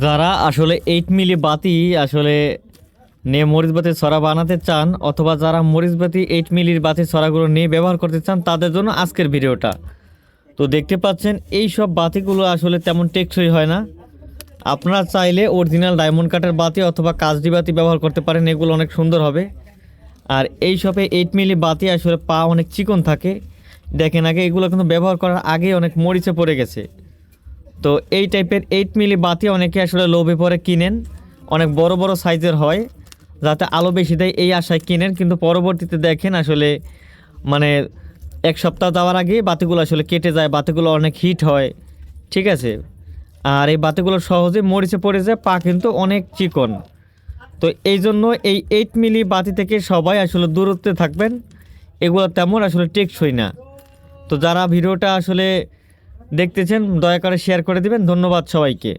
যারা আসলে 8 মিলি বাতি আসলে নিয়ে মরিচ বাতির ছড়া বানাতে চান, অথবা যারা মরিচ বাতি 8 মিলির বাতির ছড়াগুলো নিয়ে ব্যবহার করতে চান, তাদের জন্য আজকের ভিডিওটা। তো দেখতে পাচ্ছেন এই সব বাতিগুলো আসলে তেমন টেকসই হয় না। আপনারা চাইলে অরিজিনাল ডায়মন্ড কাঠের বাতি অথবা কাচডি বাতি ব্যবহার করতে পারেন, এগুলো অনেক সুন্দর হবে। আর এই সবে 8 মিলি বাতি আসলে পা অনেক চিকন থাকে। দেখেন আগে এগুলো কিন্তু ব্যবহার করার আগে অনেক মরিচে পড়ে গেছে। তো এই টাইপের 8 মিলি বাতি অনেকে আসলে লোভে পরে কিনেন, অনেক বড় বড় সাইজের হয় যাতে আলো বেশি দেয় এই আশায় কিনেন, কিন্তু পরবর্তীতে দেখেন আসলে মানে এক সপ্তাহ যাওয়ার আগে বাতিগুলো আসলে কেটে যায়, বাতিগুলো অনেক হিট হয়। ঠিক আছে, আর এই বাতিগুলো সহজে মরিচে পড়ে যায়, পা কিন্তু অনেক চিকন। তো এই জন্য এই 8 মিলি বাতি থেকে সবাই আসলে দূরত্বে থাকবেন, এগুলো তেমন আসলে টেকসই না। তো যারা ভিডিওটা আসলে দেখতেছেন দয়া করে শেয়ার করে দিবেন। ধন্যবাদ সবাইকে।